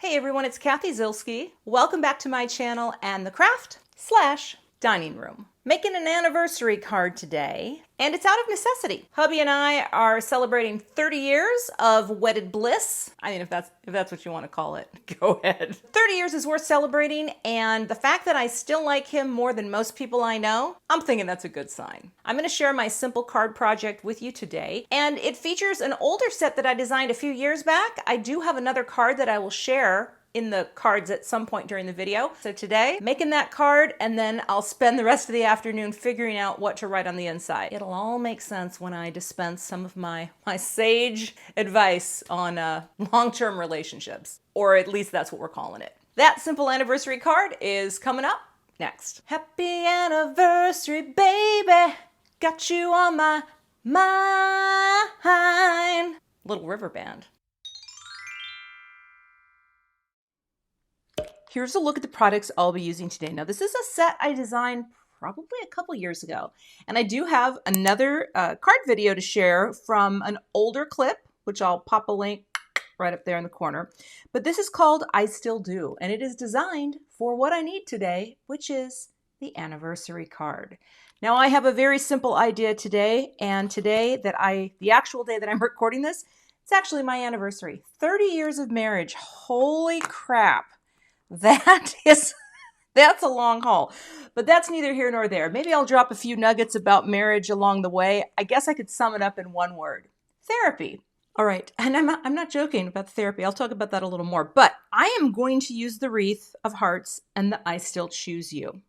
Hey everyone, it's Cathy Zielske. Welcome back to my channel and the craft/dining room. Making an anniversary card today, and it's out of necessity. Hubby and I are celebrating 30 years of wedded bliss. I mean, if that's what you want to call it, go ahead. 30 years is worth celebrating, and the fact that I still like him more than most people I know, I'm thinking that's a good sign. I'm going to share my simple card project with you today, and it features an older set that I designed a few years back. I do have another card that I will share in the cards at some point during the video. So today, making that card, and then I'll spend the rest of the afternoon figuring out what to write on the inside. It'll all make sense when I dispense some of my sage advice on long-term relationships, or at least that's what we're calling it. That simple anniversary card is coming up next. Happy anniversary, baby, got you on my mind. Little River Band. Here's a look at the products I'll be using today. Now, this is a set I designed probably a couple years ago, and I do have another card video to share from an older clip, which I'll pop a link right up there in the corner. But this is called I Still Do, and it is designed for what I need today, which is the anniversary card. Now, I have a very simple idea today, and the actual day that I'm recording this, it's actually my anniversary. 30 years of marriage. Holy crap. That's a long haul, but that's neither here nor there. Maybe I'll drop a few nuggets about marriage along the way. I guess I could sum it up in one word: therapy. All right, and I'm not joking about the therapy. I'll talk about that a little more, but I am going to use the wreath of hearts and the I Still Choose You,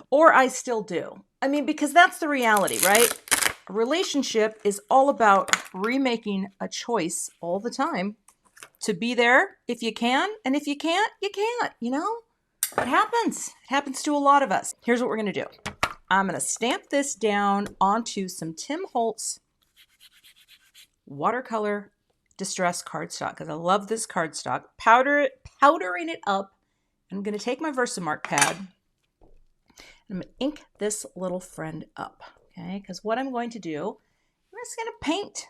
or I Still Do. I mean, because that's the reality, right? A relationship is all about remaking a choice all the time. To be there if you can, and if you can't, you can't, you know? It happens. It happens to a lot of us. Here's what we're going to do. I'm going to stamp this down onto some Tim Holtz Watercolor Distress cardstock, because I love this cardstock. Powdering it up. I'm going to take my Versamark pad, and I'm going to ink this little friend up, okay? Because what I'm going to do, I'm just going to paint.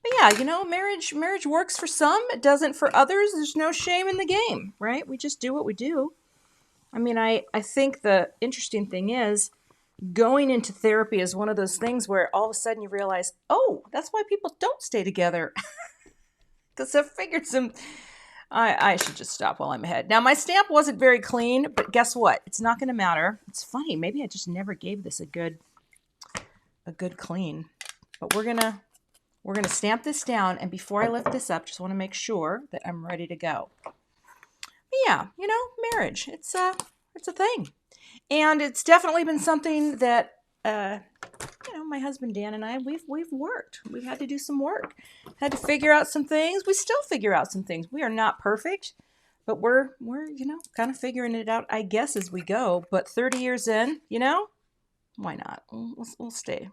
But yeah, you know, marriage works for some. It doesn't for others. There's no shame in the game, right? We just do what we do. I mean, I think the interesting thing is going into therapy is one of those things where all of a sudden you realize, oh, that's why people don't stay together. Because I figured I should just stop while I'm ahead. Now, my stamp wasn't very clean, but guess what? It's not going to matter. It's funny. Maybe I just never gave this a good clean. But we're going to stamp this down, and before I lift this up, just want to make sure that I'm ready to go. But yeah, you know, marriage, it's a thing. And it's definitely been something that, you know, my husband Dan and I, we've worked. We've had to do some work. Had to figure out some things. We still figure out some things. We are not perfect, but we're you know, kind of figuring it out, I guess, as we go. But 30 years in, you know, why not? We'll stay.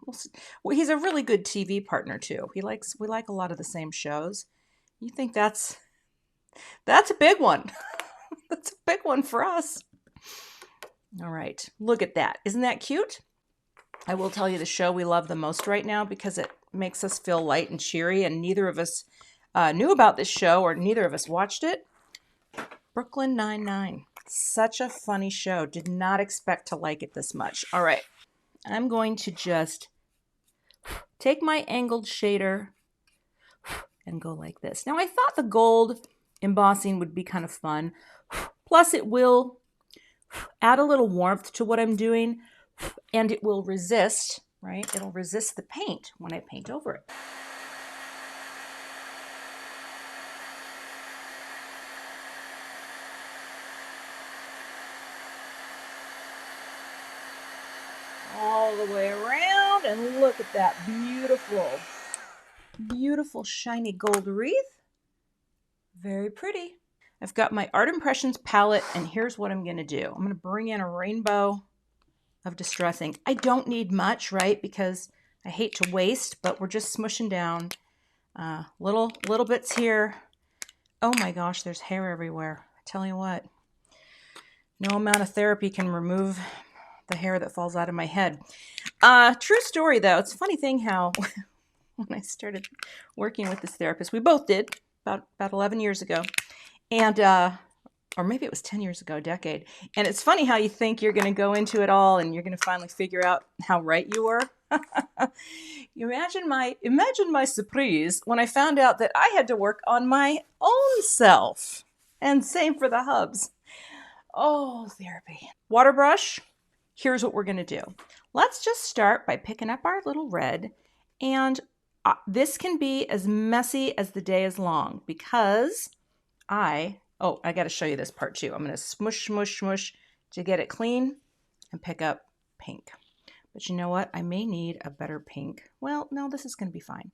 Well, he's a really good TV partner too. We like a lot of the same shows. You think that's a big one. That's a big one for us. All right, look at that. Isn't that cute? I will tell you the show we love the most right now because it makes us feel light and cheery, and neither of us knew about this show, or neither of us watched it. Brooklyn Nine-Nine. Such a funny show. Did not expect to like it this much. All right. I'm going to just take my angled shader and go like this. Now, I thought the gold embossing would be kind of fun. Plus, it will add a little warmth to what I'm doing, and it will resist, right? It'll resist the paint when I paint over it. All the way around, and look at that beautiful shiny gold wreath. Very pretty. I've got my Art Impressions palette, and here's what I'm going to do. I'm going to bring in a rainbow of Distress ink. I don't need much, right? Because I hate to waste, but we're just smushing down little bits here. Oh my gosh, there's hair everywhere. I tell you what, no amount of therapy can remove the hair that falls out of my head. True story though. It's a funny thing how when I started working with this therapist, we both did about 11 years ago, And, or maybe it was 10 years ago, decade. And it's funny how you think you're going to go into it all and you're going to finally figure out how right you were. You imagine my surprise when I found out that I had to work on my own self. And same for the hubs. Oh, therapy. Water brush. Here's what we're going to do. Let's just start by picking up our little red. And this can be as messy as the day is long because I got to show you this part too. I'm going to smush, smush, smush to get it clean and pick up pink. But you know what? I may need a better pink. Well, no, this is going to be fine.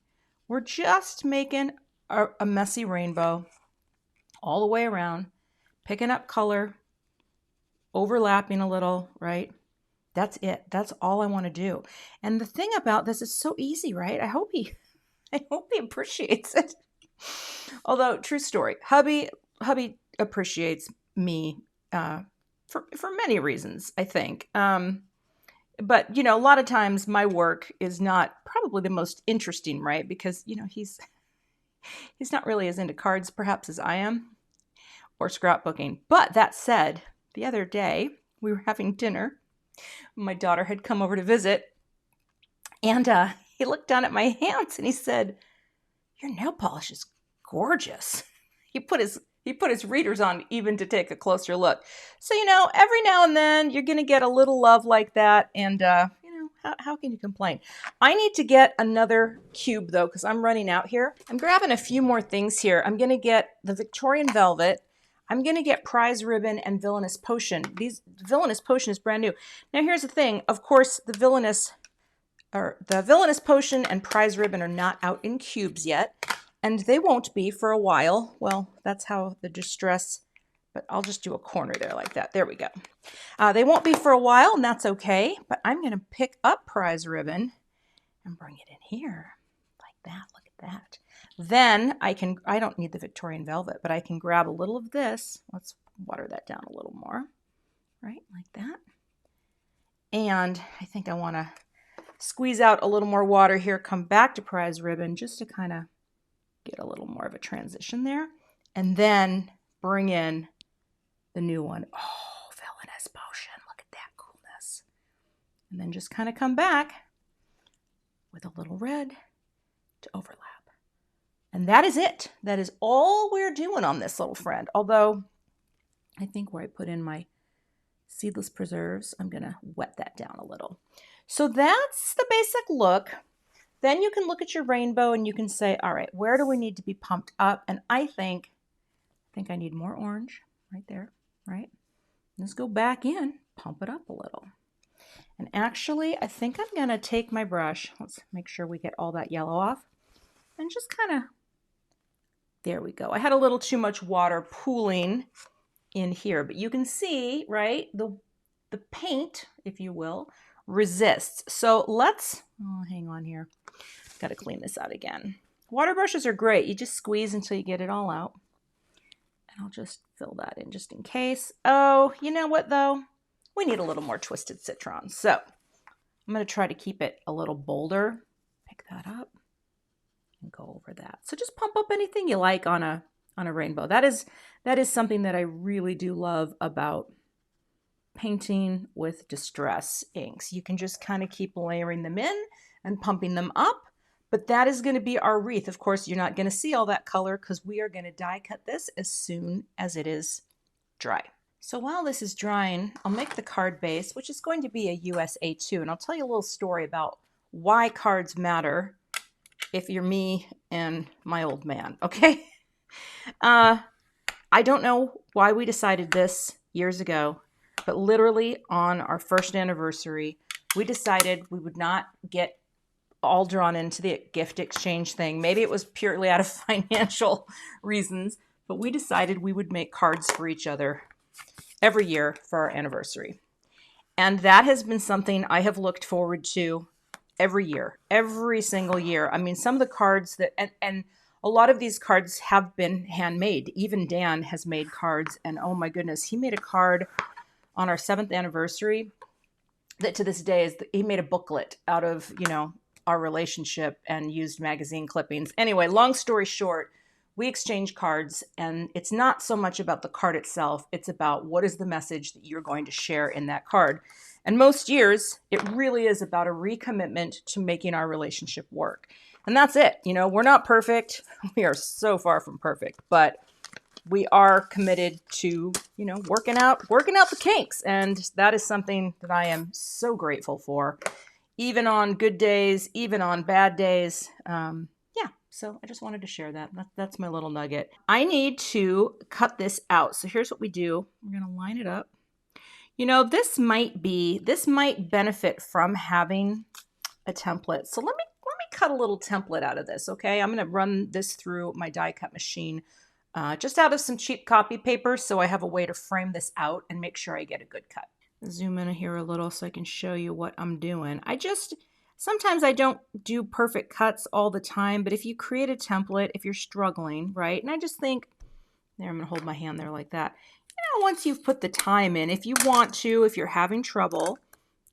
We're just making a messy rainbow all the way around, picking up color, overlapping a little, right? That's it. That's all I want to do. And the thing about this is so easy, right? I hope he appreciates it. Although, true story, hubby appreciates me for many reasons, I think. But, you know, a lot of times my work is not probably the most interesting, right? Because, you know, he's not really as into cards perhaps as I am or scrapbooking. But that said, the other day we were having dinner. My daughter had come over to visit and he looked down at my hands and he said, "Your nail polish is gorgeous." He put his readers on even to take a closer look. So, you know, every now and then you're going to get a little love like that. And, you know, how can you complain? I need to get another cube, though, because I'm running out here. I'm grabbing a few more things here. I'm going to get the Victorian Velvet. I'm going to get Prize Ribbon and Villainous Potion. Villainous Potion is brand new. Now, here's the thing. Of course, the Villainous Potion and Prize Ribbon are not out in cubes yet. And they won't be for a while. Well, that's how the distress, but I'll just do a corner there like that. There we go. They won't be for a while, and that's okay. But I'm going to pick up Prize Ribbon and bring it in here like that. Look at that. Then I don't need the Victorian Velvet, but I can grab a little of this. Let's water that down a little more, right? Like that. And I think I want to squeeze out a little more water here, come back to Prize Ribbon just to kind of get a little more of a transition there, and then bring in the new one. Oh, Villainous Potion. Look at that coolness. And then just kind of come back with a little red to overlap. And that is it. That is all we're doing on this little friend. Although I think where I put in my Seedless preserves, I'm going to wet that down a little. So that's the basic look. Then you can look at your rainbow and you can say, all right, where do we need to be pumped up? And I think I need more orange right there, right? Let's go back in, pump it up a little. And actually, I think I'm going to take my brush. Let's make sure we get all that yellow off. And just kind of, there we go. I had a little too much water pooling in here, but you can see, right, the paint, if you will, resists. So let's, hang on here. Got to clean this out again. Water brushes are great. You just squeeze until you get it all out. And I'll just fill that in just in case. Oh, you know what though? We need a little more twisted citron. So I'm going to try to keep it a little bolder. Pick that up and go over that. So just pump up anything you like on a rainbow. That is something that I really do love about painting with distress inks. You can just kind of keep layering them in and pumping them up. But that is going to be our wreath. Of course, you're not going to see all that color because we are going to die cut this as soon as it is dry. So while this is drying, I'll make the card base, which is going to be a USA 2. And I'll tell you a little story about why cards matter if you're me and my old man, okay? I don't know why we decided this years ago, but literally on our first anniversary, we decided we would not get all drawn into the gift exchange thing. Maybe it was purely out of financial reasons, but we decided we would make cards for each other every year for our anniversary. And that has been something I have looked forward to every year, every single year. I mean, some of the cards that, and a lot of these cards have been handmade. Even Dan has made cards, and oh my goodness, he made a card on our 7th anniversary that to this day is, he made a booklet out of, you know, our relationship and used magazine clippings. Anyway, long story short, we exchange cards, and it's not so much about the card itself, it's about what is the message that you're going to share in that card. And most years, it really is about a recommitment to making our relationship work. And that's it. You know, we're not perfect. We are so far from perfect, but we are committed to, you know, working out the kinks. And that is something that I am so grateful for, even on good days, even on bad days. So I just wanted to share that. That's my little nugget. I need to cut this out. So here's what we do. We're going to line it up. You know, this might benefit from having a template. So let me cut a little template out of this, okay? I'm going to run this through my die cut machine just out of some cheap copy paper, so I have a way to frame this out and make sure I get a good cut. Zoom in here a little so I can show you what I'm doing. Sometimes I don't do perfect cuts all the time, but if you create a template, if you're struggling, right? And I just think, there, I'm going to hold my hand there like that. You know, once you've put the time in, if you want to, if you're having trouble,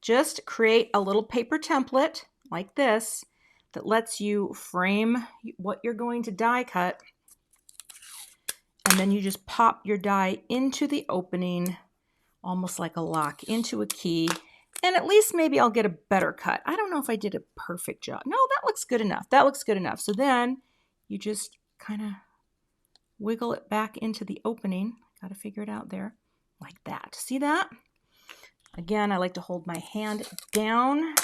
just create a little paper template like this that lets you frame what you're going to die cut. And then you just pop your die into the opening, almost like a lock, into a key. And at least maybe I'll get a better cut. I don't know if I did a perfect job. No, that looks good enough. That looks good enough. So then you just kind of wiggle it back into the opening. Got to figure it out there like that. See that? Again, I like to hold my hand down.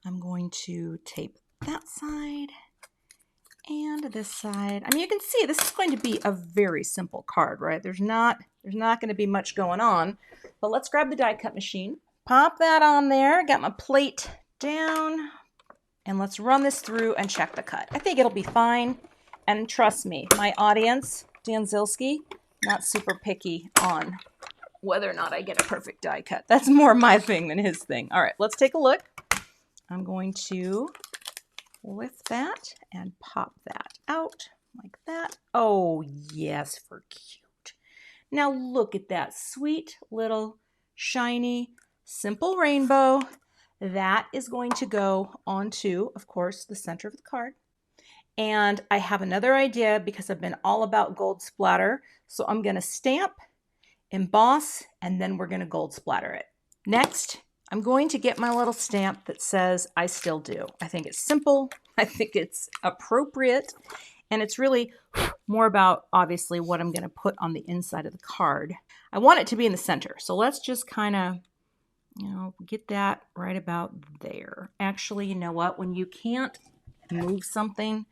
I'm going to tape that side and this side. I mean, you can see this is going to be a very simple card, right? There's not going to be much going on. But let's grab the die cut machine. Pop that on there. Got my plate down. And let's run this through and check the cut. I think it'll be fine. And trust me, my audience, Dan Zielske, not super picky on whether or not I get a perfect die cut. That's more my thing than his thing. All right, let's take a look. I'm going to lift that and pop that out like that. Oh, yes, for cute. Now look at that sweet little shiny, simple rainbow. That is going to go onto, of course, the center of the card. And I have another idea because I've been all about gold splatter. So I'm going to stamp, emboss, and then we're going to gold splatter it. Next, I'm going to get my little stamp that says, I still do. I think it's simple. I think it's appropriate. And it's really more about, obviously, what I'm going to put on the inside of the card. I want it to be in the center. So let's just kind of, get that right about there. Actually, you know what? When you can't move something,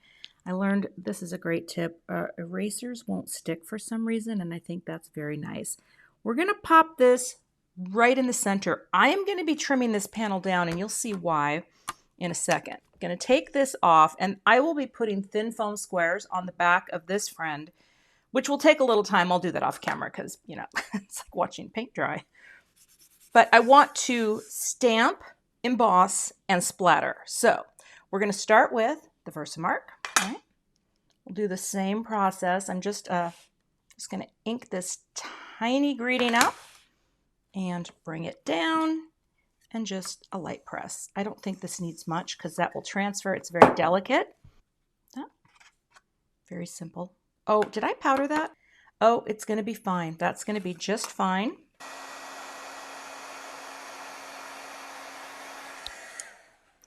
I learned this is a great tip. Erasers won't stick for some reason, and I think that's very nice. We're going to pop this right in the center. I am going to be trimming this panel down, and you'll see why in a second. I'm going to take this off, and I will be putting thin foam squares on the back of this friend, which will take a little time. I'll do that off camera because, it's like watching paint dry. But I want to stamp, emboss, and splatter. So we're going to start with the Versamark. All right. We'll do the same process. I'm just going to ink this tiny greeting up and bring it down and just a light press. I don't think this needs much because that will transfer. It's very delicate. Very simple. Oh, did I powder that? Oh, it's going to be fine. That's going to be just fine.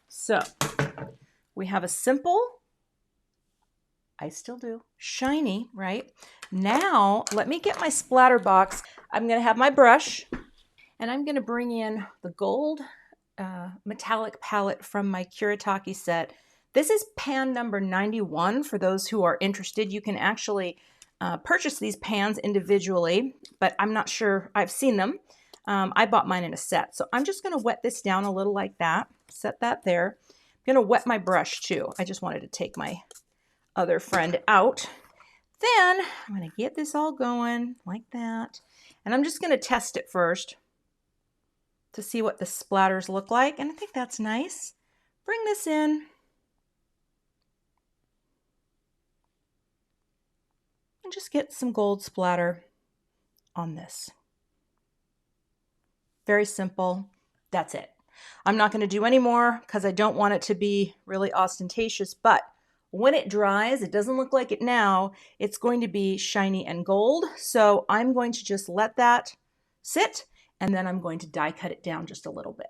So we have a simple, I still do, shiny, right? Now, let me get my splatter box. I'm going to have my brush, and I'm going to bring in the gold metallic palette from my Kuretake set. This is pan number 91 for those who are interested. You can actually purchase these pans individually, but I'm not sure I've seen them. I bought mine in a set. So I'm just going to wet this down a little like that. Set that there. I'm going to wet my brush too. I just wanted to take my other friend out. Then I'm going to get this all going like that. And I'm just going to test it first to see what the splatters look like. And I think that's nice. Bring this in. And just get some gold splatter on this. Very simple. That's it. I'm not going to do any more because I don't want it to be really ostentatious, but When it dries, it doesn't look like it now, it's going to be shiny and gold. So I'm going to just let that sit, and then I'm going to die cut it down just a little bit.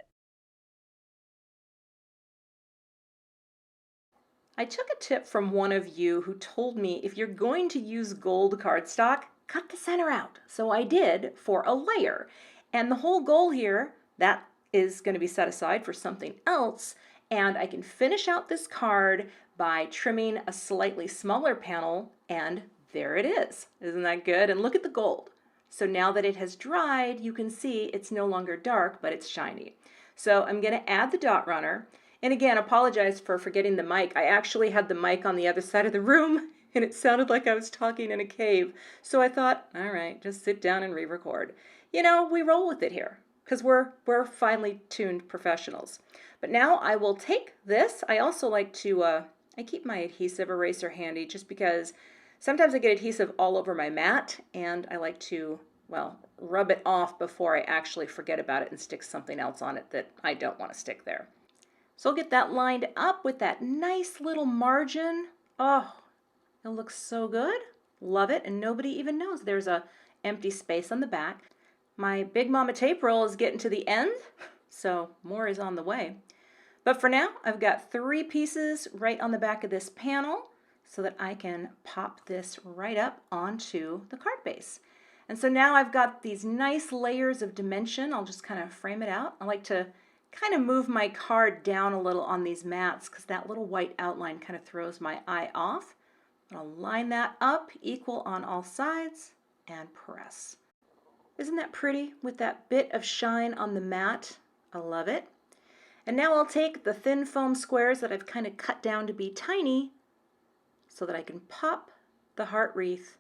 I took a tip from one of you who told me if you're going to use gold cardstock, cut the center out. So I did for a layer. And the whole goal here, that is going to be set aside for something else. And I can finish out this card by trimming a slightly smaller panel, and there it is. Isn't that good? And look at the gold. So now that it has dried, you can see it's no longer dark, but it's shiny. So I'm going to add the dot runner. And again, apologize for forgetting the mic. I actually had the mic on the other side of the room, and it sounded like I was talking in a cave. So I thought, all right, just sit down and re-record. You know, we roll with it here, because we're finely tuned professionals. But now I will take this. I also like to, I keep my adhesive eraser handy just because sometimes I get adhesive all over my mat, and I like to, well, rub it off before I actually forget about it and stick something else on it that I don't want to stick there. So I'll get that lined up with that nice little margin. Oh, it looks so good. Love it, and nobody even knows there's a empty space on the back. My Big Mama tape roll is getting to the end, so more is on the way. But for now, I've got 3 pieces right on the back of this panel so that I can pop this right up onto the card base. And so now I've got these nice layers of dimension. I'll just kind of frame it out. I like to kind of move my card down a little on these mats because that little white outline kind of throws my eye off. I'll line that up equal on all sides and press. Isn't that pretty with that bit of shine on the mat? I love it. And now I'll take the thin foam squares that I've kind of cut down to be tiny so that I can pop the heart wreath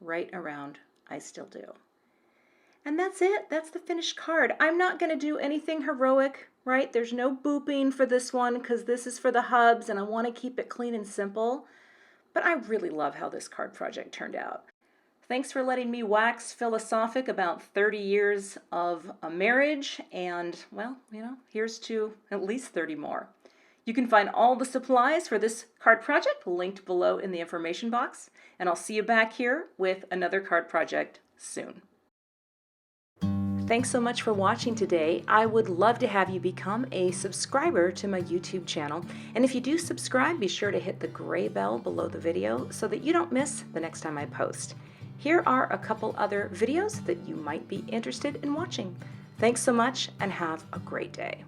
right around. I still do. And that's it. That's the finished card. I'm not going to do anything heroic, right? There's no booping for this one because this is for the hubs and I want to keep it clean and simple. But I really love how this card project turned out. Thanks for letting me wax philosophic about 30 years of a marriage, and, well, you know, here's to at least 30 more. You can find all the supplies for this card project linked below in the information box, and I'll see you back here with another card project soon. Thanks so much for watching today. I would love to have you become a subscriber to my YouTube channel. And if you do subscribe, be sure to hit the gray bell below the video so that you don't miss the next time I post. Here are a couple other videos that you might be interested in watching. Thanks so much and have a great day.